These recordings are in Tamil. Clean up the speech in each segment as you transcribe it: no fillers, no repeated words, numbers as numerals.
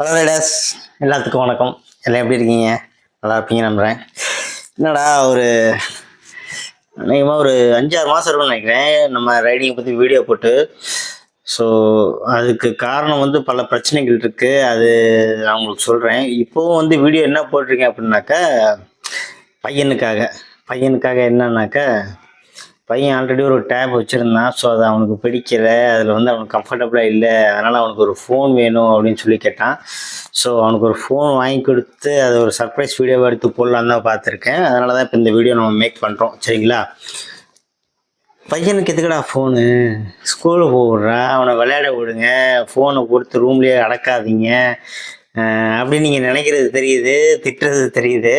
ஹலோ ரைடர்ஸ், எல்லாத்துக்கும் வணக்கம். எல்லாம் எப்படி இருக்கீங்க? நல்லா இருப்பீங்க நம்புகிறேன். என்னடா ஒரு அநேகமாக ஒரு 5-6 மாதம் இருக்கும்னு நினைக்கிறேன் நம்ம ரைடிங்கை பற்றி வீடியோ போட்டு. ஸோ அதுக்கு காரணம் வந்து பல பிரச்சனைகள் இருக்குது. அது நான் உங்களுக்கு சொல்கிறேன். இப்போவும் வந்து வீடியோ என்ன போட்டிருக்கேன் அப்படின்னாக்கா பையனுக்காக என்னன்னாக்கா, பையன் ஆல்ரெடி ஒரு டேப் வச்சுருந்தான். ஸோ அது அவனுக்கு பிடிக்கலை, அதில் வந்து அவனுக்கு கம்ஃபர்டபுளாக இல்லை. அதனால் அவனுக்கு ஒரு ஃபோன் வேணும் அப்படின்னு சொல்லி கேட்டான். ஸோ அவனுக்கு ஒரு ஃபோன் வாங்கி கொடுத்து அதை ஒரு சர்ப்ரைஸ் வீடியோவாக எடுத்து போடலான்னு தான் பார்த்துருக்கேன். அதனால தான் இப்போ இந்த வீடியோ நம்ம மேக் பண்ணுறோம். சரிங்களா? பையனுக்கு எதுக்கடா ஃபோனு? ஸ்கூலுக்கு போடுறா, அவனை விளையாட விடுங்க, ஃபோனை கொடுத்து ரூம்லேயே அடக்காதீங்க அப்படின்னு நீங்கள் நினைக்கிறது தெரியுது, திட்டுறது தெரியுது.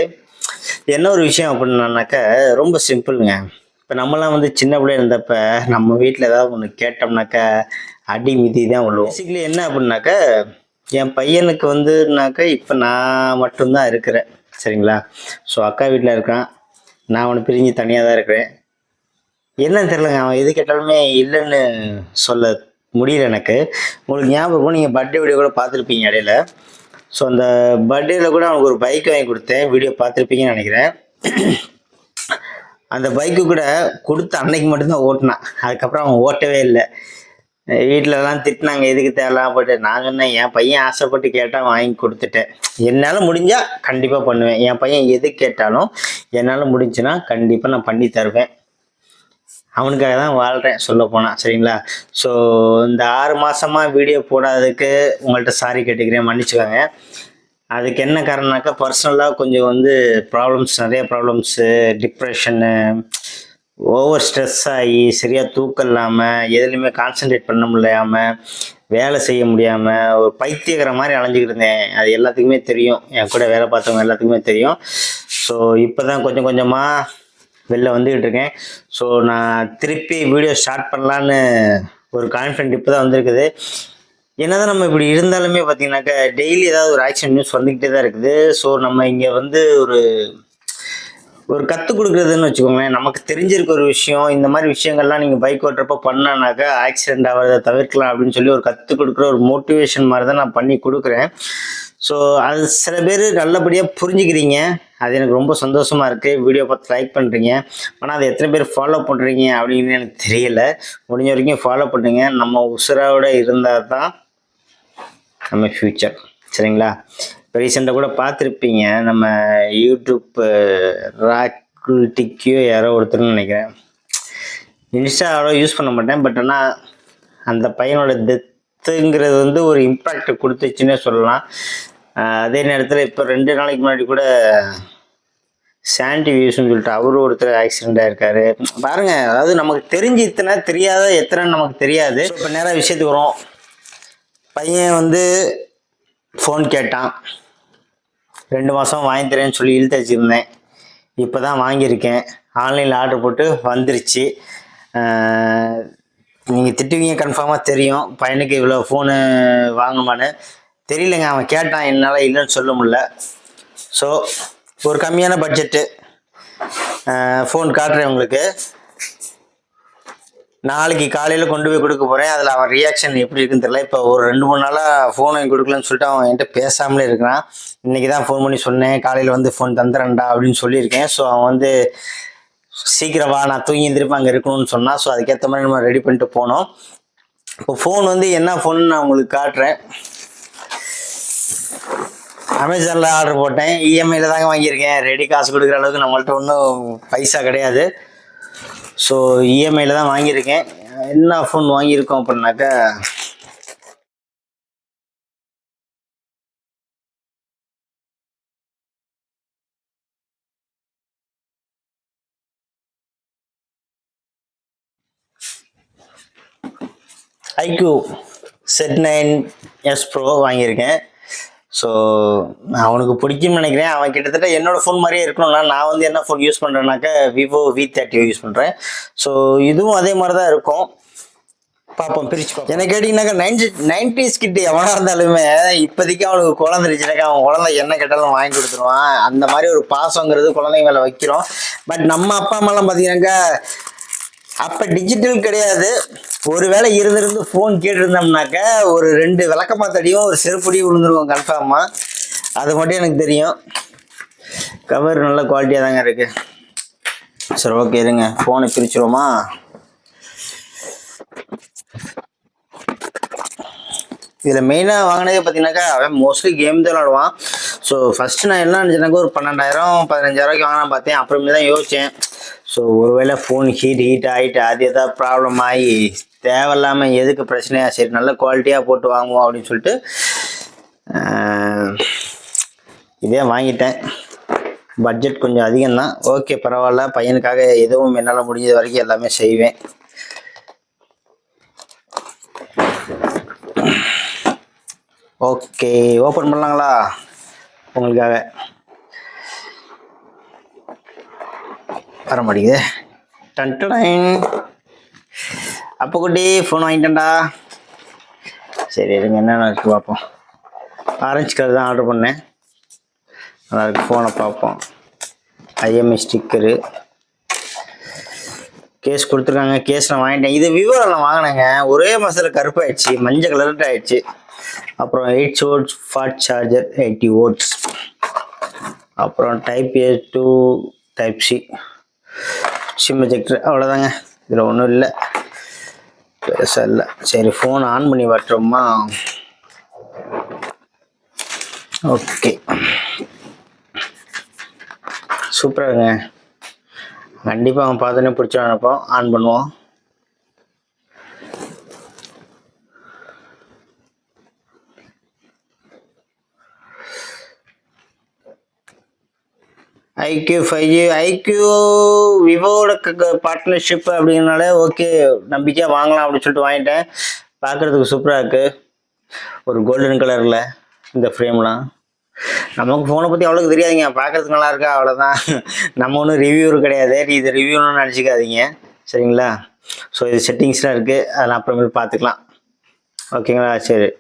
என்ன ஒரு விஷயம் அப்படின்னாக்கா ரொம்ப சிம்பிளுங்க. இப்போ நம்மலாம் வந்து சின்ன பிள்ளை இருந்தப்ப நம்ம வீட்டில் ஏதாவது ஒன்று கேட்டோம்னாக்கா அடி மிதி தான் விழுவோம். பேசிக்கலி என்ன அப்படின்னாக்கா, என் பையனுக்கு வந்துனாக்கா இப்போ நான் மட்டும்தான் இருக்கிறேன். சரிங்களா? ஸோ அக்கா வீட்டில் இருக்கான், நான் அவனை பிரிஞ்சு தனியாக தான் இருக்கிறேன். என்னன்னு தெரிலங்க, அவன் எது கேட்டாலுமே இல்லைன்னு சொல்ல முடியல எனக்கு. உங்களுக்கு ஞாபகம், நீங்கள் பர்த்டே வீடியோ கூட பார்த்துருப்பீங்க இடையில. ஸோ அந்த பர்த்டேயில் கூட அவனுக்கு ஒரு பைக் வாங்கி கொடுத்தேன், வீடியோ பார்த்துருப்பீங்கன்னு நினைக்கிறேன். அந்த பைக்கு கூட கொடுத்த அன்னைக்கு மட்டும்தான் ஓட்டினான். அதுக்கப்புறம் அவன் ஓட்டவே இல்லை. வீட்டிலலாம் திட்டினாங்க, எதுக்கு தேவையில்லாம் போட்டு. நான் சொன்னேன், என் பையன் ஆசைப்பட்டு கேட்டால் வாங்கி கொடுத்துட்டேன். என்னால் முடிஞ்சால் கண்டிப்பாக பண்ணுவேன். என் பையன் எது கேட்டாலும் என்னால் முடிஞ்சுன்னா கண்டிப்பாக நான் பண்ணி தருவேன். அவனுக்காக தான் வாழ்கிறேன் சொல்லப்போனால். சரிங்களா? ஸோ இந்த 6 மாதமாக வீடியோ போடாததுக்கு உங்கள்கிட்ட சாரி கேட்டுக்கிறேன், மன்னிச்சுக்கோங்க. அதுக்கு என்ன காரணம்னாக்கா, பர்சனலாக கொஞ்சம் வந்து நிறைய ப்ராப்ளம்ஸு, டிப்ரெஷனு, ஓவர் ஸ்ட்ரெஸ் ஆகி சரியாக தூக்கம் இல்லாமல், எதுலையுமே கான்சன்ட்ரேட் பண்ண முடியாமல், வேலை செய்ய முடியாமல் ஒரு பைத்தியக்கிற மாதிரி அலைஞ்சிக்கிட்டு இருந்தேன். அது எல்லாத்துக்குமே தெரியும், என் கூட வேலை பார்த்தவங்க எல்லாத்துக்குமே தெரியும். ஸோ இப்போ தான் கொஞ்சம் கொஞ்சமாக வெளில வந்துக்கிட்டு இருக்கேன். ஸோ நான் திருப்பி வீடியோ ஸ்டார்ட் பண்ணலான்னு ஒரு கான்ஃபிடென்ட் இப்போ தான் வந்திருக்குது. என்னதான் நம்ம இப்படி இருந்தாலுமே பார்த்தீங்கன்னாக்கா டெய்லி ஏதாவது ஒரு ஆக்ஷன் நியூஸ் வந்துக்கிட்டே தான் இருக்குது. ஸோ நம்ம இங்கே வந்து ஒரு கற்றுக் கொடுக்குறதுன்னு வச்சுக்கோங்களேன். நமக்கு தெரிஞ்சிருக்க ஒரு விஷயம், இந்த மாதிரி விஷயங்கள்லாம் நீங்கள் பைக் ஓட்டுறப்ப பண்ணானாக்கா ஆக்சிடென்ட் ஆகிறத தவிர்க்கலாம் அப்படின்னு சொல்லி ஒரு கற்றுக் கொடுக்குற ஒரு மோட்டிவேஷன் மாதிரி தான் நான் பண்ணி கொடுக்குறேன். ஸோ அது சில பேர் நல்லபடியாக புரிஞ்சுக்கிறீங்க, அது எனக்கு ரொம்ப சந்தோஷமாக இருக்குது. வீடியோ பார்த்து லைக் பண்ணுறீங்க, ஆனால் அதை எத்தனை பேர் ஃபாலோ பண்ணுறீங்க அப்படின்னு எனக்கு தெரியலை. முடிஞ்ச வரைக்கும் ஃபாலோ பண்ணுங்க. நம்ம உசுரோட இருந்தால் தான் நம்ம ஃப்யூச்சர். சரிங்களா? இப்போ ரீசெண்டாக கூட பார்த்துருப்பீங்க, நம்ம யூடியூப் ராக்குல்டிக்கோ யாரோ ஒருத்தர்னு நினைக்கிறேன். இன்ஸ்டா அவ்வளோ யூஸ் பண்ண மாட்டேன், பட் ஆனால் அந்த பையனோட டெத்துங்கிறது வந்து ஒரு இம்பேக்ட் கொடுத்துச்சுன்னே சொல்லலாம். அதே நேரத்தில் இப்போ 2 நாளைக்கு முன்னாடி கூட சாண்டி வியூஸ்ன்னு சொல்லிட்டு அவரும் ஒருத்தர் ஆக்சிடெண்ட் ஆகிருக்காரு. பாருங்கள், அதாவது நமக்கு தெரிஞ்சு இத்தனை தெரியாத எத்தனை நமக்கு தெரியாது. இப்போ நேராக விஷயத்துக்கு வரும். பையன் வந்து ஃபோன் கேட்டான், 2 மாதம் வாங்கி தரேன்னு சொல்லி இழுத்து வச்சுருந்தேன். இப்போ தான் வாங்கியிருக்கேன், ஆன்லைனில் ஆர்டர் போட்டு வந்துருச்சு. நீங்கள் திட்டுவீங்க, கன்ஃபார்மாக தெரியும். பையனுக்கு இவ்வளோ ஃபோனு வாங்குமான்னு தெரியலங்க. அவன் கேட்டான், என்னால் இல்லைன்னு சொல்ல முடியல. ஸோ ஒரு கம்மியான பட்ஜெட்டு ஃபோன் காட்டுறேன் உங்களுக்கு. நாளைக்கு காலையில் கொண்டு போய் கொடுக்க போகிறேன். அதில் அவன் ரியாக்ஷன் எப்படி இருக்குன்னு தெரியல. இப்போ ஒரு 2-3 நாளாக ஃபோன் வாங்கி கொடுக்கலன்னு சொல்லிட்டு அவன் என்கிட்ட பேசாமலே இருக்கிறான். இன்றைக்கி தான் ஃபோன் பண்ணி சொன்னேன், காலையில் வந்து ஃபோன் தந்துடுறேன்டா அப்படின்னு சொல்லியிருக்கேன். ஸோ அவன் வந்து சீக்கிரம் வா, நான் தூங்கி திருப்பி அங்கே இருக்கணும்னு சொன்னான். ஸோ அதுக்கேற்ற மாதிரி நம்ம ரெடி பண்ணிட்டு போனோம். இப்போ ஃபோன் வந்து என்ன ஃபோன்னு நான் உங்களுக்கு காட்டுறேன். அமேசானில் ஆர்டர் போட்டேன், இஎம்ஐயில் தாங்க வாங்கியிருக்கேன். ரெடி காசு கொடுக்குற அளவுக்கு நம்மள்ட்ட ஒன்றும் பைசா கிடையாது. ஸோ இஎம்ஐயில் தான் வாங்கியிருக்கேன். என்ன ஃபோன் வாங்கியிருக்கோம் அப்படின்னாக்கா, iQOO Z9S Pro வாங்கியிருக்கேன். ஸோ அவனுக்கு பிடிக்கும்னு நினைக்கிறேன். அவன் கிட்டத்தட்ட என்னோடய ஃபோன் மாதிரியே இருக்கணும்னா, நான் வந்து என்ன ஃபோன் யூஸ் பண்ணுறேன்னாக்கா விவோ V30 யூஸ் பண்ணுறேன். ஸோ இதுவும் அதே மாதிரி தான் இருக்கும். பார்ப்போம், பிரித்து பார்ப்போம். எனக்கு கேட்டிங்கனாக்கா 90s கிட்ட எவனாக இருந்தாலுமே இப்போதைக்கு அவனுக்கு குழந்தை இருந்துச்சுனாக்கா அவன் குழந்தை என்ன கேட்டாலும் வாங்கி கொடுத்துருவான். அந்த மாதிரி ஒரு பாசங்கிறது குழந்தைங்க மேலே வைக்கிறோம். பட் நம்ம அப்பா அம்மாலாம் பார்த்தீங்கன்னாக்கா அப்போ டிஜிட்டல் கிடையாது. ஒருவேளை இருந்திருந்து ஃபோன் கேட்டிருந்தோம்னாக்க ஒரு 2 விளக்கமாத்தடியும் ஒரு செருப்படியும் விழுந்துருவோம் கன்ஃபார்மாக. அது மட்டும் எனக்கு தெரியும். கவர் நல்ல குவாலிட்டியாக தாங்க இருக்கு. சரி ஓகே இருங்க, ஃபோனை பிரிச்சுருவோமா? இதில் மெயினாக வாங்கினதே பார்த்தீங்கன்னாக்கா அவன் மோஸ்ட்லி கேம் தான் விளாடுவான். ஸோ ஃபஸ்ட்டு நான் என்ன நினச்சேன்னாக்கா ஒரு 12,000 15,000 வாங்கலாம் பார்த்தேன். அப்புறமே தான் யோசித்தேன். ஸோ ஒருவேளை ஃபோன் ஹீட் ஆகிட்டு அது எதாவது ப்ராப்ளம் ஆகி தேவையில்லாமல் எதுக்கு பிரச்சனையாக, சரி நல்ல குவாலிட்டியாக போட்டு வாங்குவோம் அப்படின்னு சொல்லிட்டு இதே வாங்கிட்டேன். பட்ஜெட் கொஞ்சம் அதிகம்தான். ஓகே பரவாயில்ல, பையனுக்காக எதுவும் என்னால் முடிஞ்சது வரைக்கும் எல்லாமே செய்வேன். ஓகே ஓப்பன் பண்ணலாங்களா உங்களுக்காக? வர மாட்டேங்குது. டன்டடைன். அப்போ குட்டி ஃபோன் வாங்கிட்டேன்டா. சரி இருங்க என்னென்ன இருக்குது பார்ப்போம். ஆரஞ்சு கலர் தான் ஆர்டர் பண்ணேன். நல்லா இருக்கு. ஃபோனை பார்ப்போம். ஐஎம்ஐ ஸ்டிக்கரு, கேஸ் கொடுத்துருக்காங்க. கேஸ் நான் வாங்கிட்டேன். இது விவோவில் வாங்கினேங்க. ஒரே மாதத்தில் கருப்பாயிடுச்சு, மஞ்சள் கலர்ட்டு ஆயிடுச்சு. அப்புறம் 8 volts ஃபாஸ்ட் சார்ஜர் 80 volts. அப்புறம் type A to type C sim ejector. அவ்வளோதாங்க, இதில் ஒன்றும் இல்லை, பெருசாக இல்லை. சரி ஃபோன் ஆன் பண்ணி வரட்டோமா? ஓகே சூப்பராக கண்டிப்பாக அவன் பார்த்தோன்னே பிடிச்சா நினைப்போம். ஆன் பண்ணுவோம். ஐக்யூ 5G ஐக்யூ விவோட பார்ட்னர்ஷிப் அப்படிங்கிறனால ஓகே நம்பிக்கையாக வாங்கலாம் அப்படின்னு சொல்லிட்டு வாங்கிட்டேன். பார்க்குறதுக்கு சூப்பராக இருக்குது. ஒரு கோல்டன் கலரில் இந்த ஃப்ரேம்லாம். நமக்கு ஃபோனை பற்றி அவ்வளோக்கு தெரியாதுங்க, பார்க்குறதுக்கு நல்லா இருக்கா அவ்வளோதான். நம்ம ஒன்றும் ரிவ்யூவர் கிடையாது, இது ரிவ்யூன்னு நினச்சிக்காதீங்க சரிங்களா? ஸோ இது செட்டிங்ஸ்லாம் இருக்குது, அதெல்லாம் அப்புறமேல் பார்த்துக்கலாம் ஓகேங்களா? சரி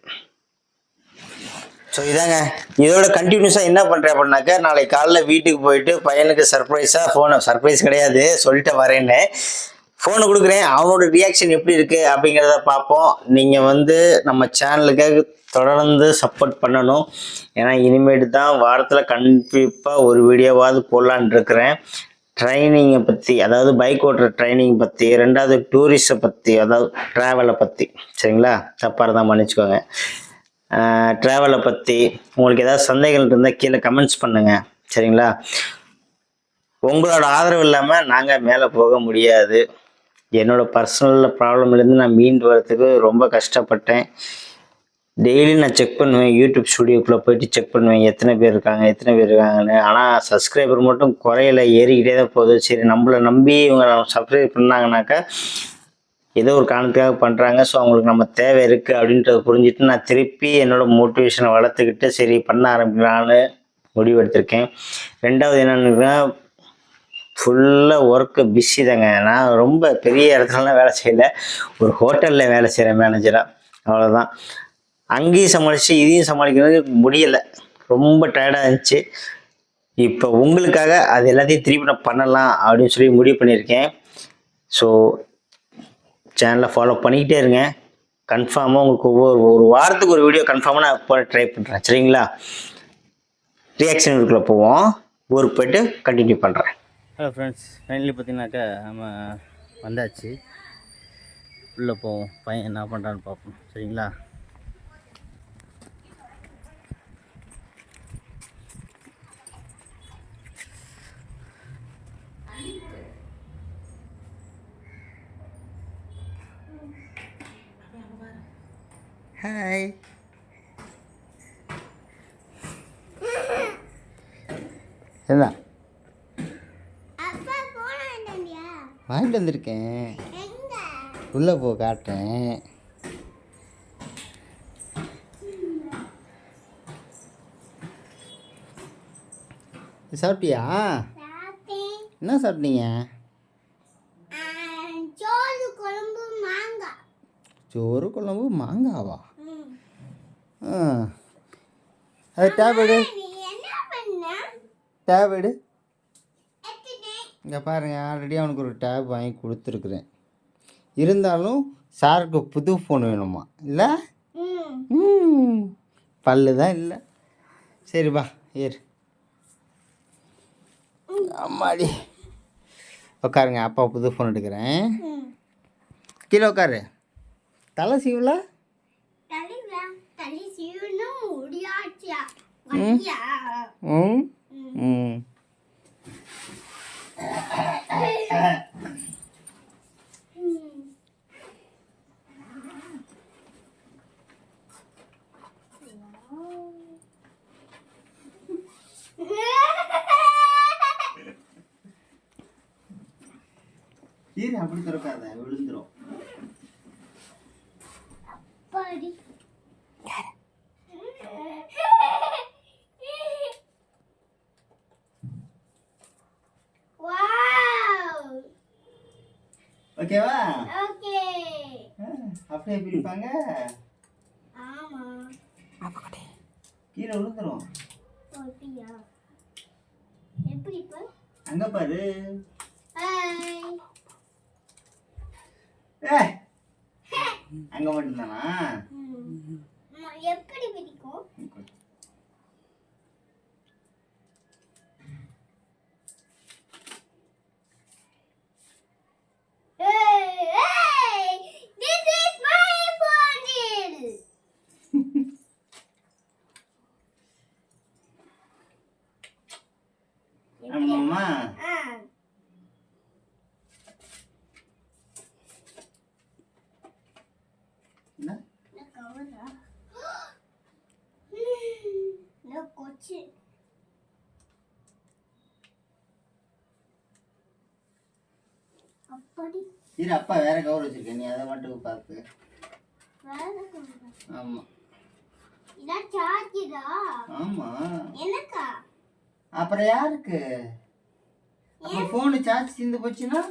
ஸோ இதாங்க இதோட கண்டினியூஸாக என்ன பண்ணுறேன் அப்படின்னாக்கா, நாளைக்கு காலைல வீட்டுக்கு போயிட்டு பையனுக்கு சர்ப்ரைஸாக ஃபோனை, சர்ப்ரைஸ் கிடையாது சொல்லிட்டு வரேன்னு ஃபோனை கொடுக்குறேன். அவனோட ரியாக்ஷன் எப்படி இருக்குது அப்படிங்கிறத பார்ப்போம். நீங்கள் நம்ம சேனலுக்காக தொடர்ந்து சப்போர்ட் பண்ணணும். ஏன்னா இனிமேட்டு தான் வாரத்தில் கண்டிப்பாக ஒரு வீடியோவாவது போடலான் இருக்கிறேன். ட்ரைனிங்கை பற்றி, அதாவது பைக் ஓட்டுற ட்ரைனிங் பற்றி, 2வது டூரிஸ்ட்டை பற்றி, அதாவது ட்ராவலை பற்றி சரிங்களா? தப்பாக இருந்தால் மன்னிச்சுக்கோங்க. ட்ராவலை பற்றி உங்களுக்கு ஏதாவது சந்தேகங்கள் இருந்தால் கீழே கமெண்ட்ஸ் பண்ணுங்கள் சரிங்களா? உங்களோட ஆதரவு இல்லாமல் நாங்கள் மேலே போக முடியாது. என்னோடய பர்சனல் ப்ராப்ளம்லேருந்து நான் மீண்டு வரத்துக்கு ரொம்ப கஷ்டப்பட்டேன். டெய்லி நான் செக் பண்ணுவேன், யூடியூப் ஸ்டுடியோக்குள்ளே போயிட்டு செக் பண்ணுவேன் எத்தனை பேர் இருக்காங்கன்னு. ஆனால் சப்ஸ்கிரைபர் மட்டும் குறையில, ஏறிக்கிட்டே தான் போகுது. சரி நம்மளை நம்பி இவங்க சப்ஸ்கிரைப் பண்ணாங்கனாக்கா ஏதோ ஒரு காரணத்துக்காக பண்ணுறாங்க. ஸோ அவங்களுக்கு நம்ம தேவை இருக்குது அப்படின்றத புரிஞ்சுட்டு நான் திருப்பி என்னோடய மோட்டிவேஷனை வளர்த்துக்கிட்டு சரி பண்ண ஆரம்பிக்கலான்னு முடிவெடுத்திருக்கேன். 2வது என்னென்னா ஃபுல்லாக ஒர்க்கு பிஸி தாங்க. நான் ரொம்ப பெரிய இடத்துலலாம் வேலை செய்யலை, ஒரு ஹோட்டலில் வேலை செய்கிறேன் மேனேஜராக, அவ்வளோதான். அங்கேயும் சமாளித்து இதையும் சமாளிக்கிறது முடியலை, ரொம்ப டயர்டாக இருந்துச்சு. இப்போ உங்களுக்காக அது எல்லாத்தையும் திருப்பி நான் பண்ணலாம் அப்படின்னு சொல்லி முடிவு பண்ணியிருக்கேன். ஸோ சேனலை ஃபாலோ பண்ணிக்கிட்டே இருங்க. கன்ஃபார்மாக உங்களுக்கு ஒரு வாரத்துக்கு ஒரு வீடியோ கன்ஃபார்மாக நான் போட ட்ரை பண்ணுறேன் சரிங்களா? ரியாக்ஷன் வீடியோக்குள்ளே போவோம், ஊருக்கு போய்ட்டு கண்டினியூ பண்ணுறேன். ஹலோ ஃப்ரெண்ட்ஸ், ஃபைனலி பார்த்தீங்கன்னாக்கா நம்ம வந்தாச்சு. உள்ளே போவோம், பையன் என்ன பண்ணுறான்னு பார்ப்போம் சரிங்களா? ஹாய். என்ன வாங்கிட்டு வந்திருக்கேன், உள்ளே போ காட்டுறேன். சாப்பிட்டியா? என்ன சாப்பிட்டீங்க? சோறு குழம்பு மாங்காவா? அது டேப்லெட்டு இங்கே பாருங்க, ஆல்ரெடி அவனுக்கு ஒரு டேப் வாங்கி கொடுத்துருக்குறேன். இருந்தாலும் சாருக்கு புது ஃபோன் வேணுமா இல்லை? பல்லு தான் இல்லை. சரி வா ஏறு. அம்மாடி உட்காருங்க, அப்பா புது ஃபோன் எடுக்கிறேன். கீழே உட்காரு. தலை சீவல ம் ம் சீரு அப்படி திறக்காத, விழுந்துரும். ஓகேவா? ஓகே. அப்படியே பிடிப்பாங்க. ஆமா. அப்படி கீழே விழுந்துரும். ஓகேயா? எப்படி இப்ப? அங்க பாரு. ஹாய். அங்க மட்டும் தானா? எப்படி பிடிக்கும்? அம்மா இரு, அப்பா வேற கவர் வச்சிருக்கேன், நீ அதை மட்டும் பார்த்து. ஆமா ஆமா. எனக்கா? அப்புறம் யாருக்கு? அப்ப போன் சார்ஜ் தீர்ந்து போச்சுன்னா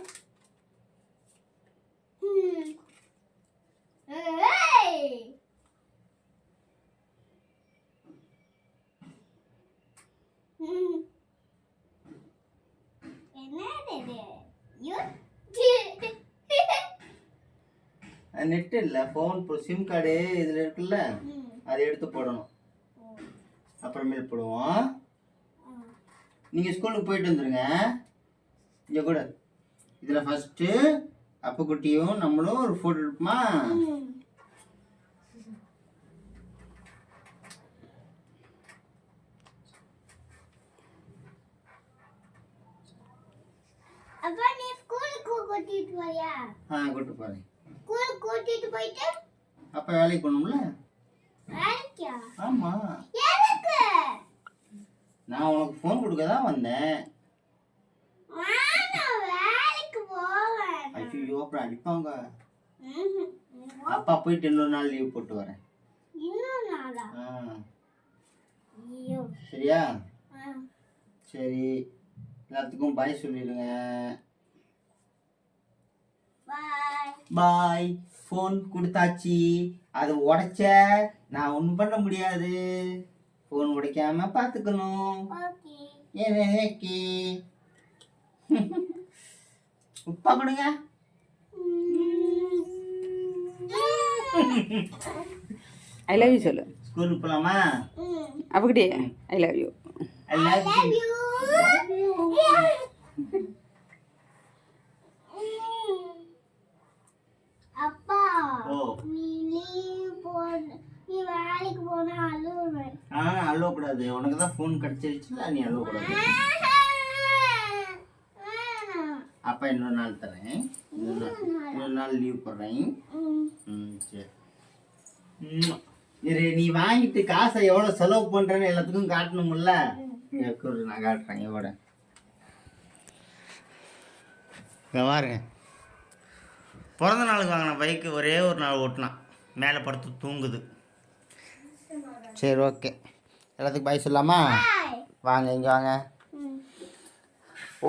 நெட் இல்ல, போன் சிம் கார்டு இதுல இருக்குல்ல, அதை எடுத்து போடணும். அப்புறமேல் போடுவோம். நீங்க ஸ்கூலுக்கு போயிட்டு வந்துருங்க. இங்க கூட இதுல ஃபர்ஸ்ட் அப்ப குட்டியும் நம்மளும் ஒரு போட்டோ எடுப்போமா? அப்பா நீ ஸ்கூலுக்கு கூட்டிட்டு போறியா? கூட்டிட்டு போறேன். ஸ்கூலுக்கு கூட்டிட்டு போயிட்டு அப்ப வேலைக்கு போகணும்ல. வேலைக்கா? ஆமா. எதுக்கு? நான் உனக்கு ஃபோன் கொடுக்க தான் வந்தேன். நான் வேலைக்கு போவேன். ஐயோ அப்புறம் அடிப்பாங்க. அப்பா போயிட்டு இன்னொரு நாள் லீவ் போட்டு வரேன். இன்னொரு நாளா? ஐயோ. சரியா? சரி, எல்லாத்துக்கும் பாய் சொல்லிடுங்க. பாய் பாய். ஃபோன் கொடுத்தாச்சு, அது உடைச்ச நான் ஒன்றும் பண்ண முடியாது. ஃபோன் உடைக்காம பார்த்துக்கணும். ஓகே. உப்பா கொடுங்க. ஐ லவ் யூ சொல்லு. ஸ்கூலுக்கு போலாமா? அப்படி I love you. I love you. அப்பா நீ வேலைக்கு போனா அழுவேன். அழுவ கூடாது, உனக்கு தான் ஃபோன் கிடைச்சிருச்சுல, நீ அழுவ கூடாது. அப்பா இன்னொரு நாள் தரேன், இன்னொரு நாள் லீவ் போடுறேன். சரி, நீ வாங்கிட்டு காசை எவ்வளோ செலவு பண்றேன்னு எல்லாத்துக்கும் காட்டணும்ல. நான் காட்டுறேன் எவ்வளோ. பாருங்க, பிறந்த நாளுக்கு வாங்கின பைக்கு ஒரே ஒரு நாள் ஓட்டினான், மேலே படுத்து தூங்குது. சரி ஓகே, எல்லாத்துக்கும் பாய் சொல்லாமா? வாங்க இங்கே வாங்க.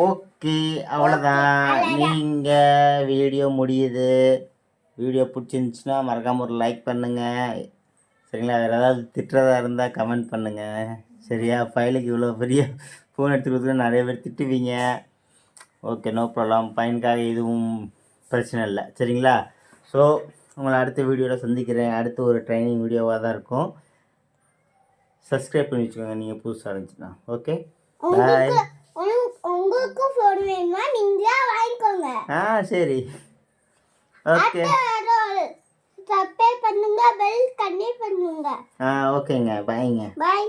ஓகே, அவ்வளோதான். நீங்கள் வீடியோ முடியுது. வீடியோ பிடிச்சிருந்துச்சுன்னா மறக்காமல் ஒரு லைக் பண்ணுங்கள். சரிங்களா? வேறு ஏதாவது திட்டுறதா இருந்தால் கமெண்ட் பண்ணுங்கள். சரியா? ஃபைலுக்கு இவ்வளோ பெரிய ஃபோன் எடுத்து கொடுத்துட்டு நிறைய பேர் திட்டுவீங்க. Okay, no problem. பையனுக்காக இதுவும் பிரச்சனை இல்லை சரிங்களா. ஸோ உங்களை அடுத்த வீடியோவில் சந்திக்கிறேன். அடுத்து ஒரு ட்ரைனிங் வீடியோவாக தான் இருக்கும். சப்ஸ்கிரைப் பண்ணி வச்சுக்கோங்க நீங்கள் புதுசாக இருந்துச்சுன்னா. Okay bye. உங்களுக்கு ஃபோன் வேணுமா நீங்களே வாங்கிக்கோங்க. சரி ஓகே. சப்ஸ்கிரைப் பண்ணுங்க, பெல் கனெக்ட் பண்ணுங்க. ஓகேங்க பாய்ங்க. பாய்.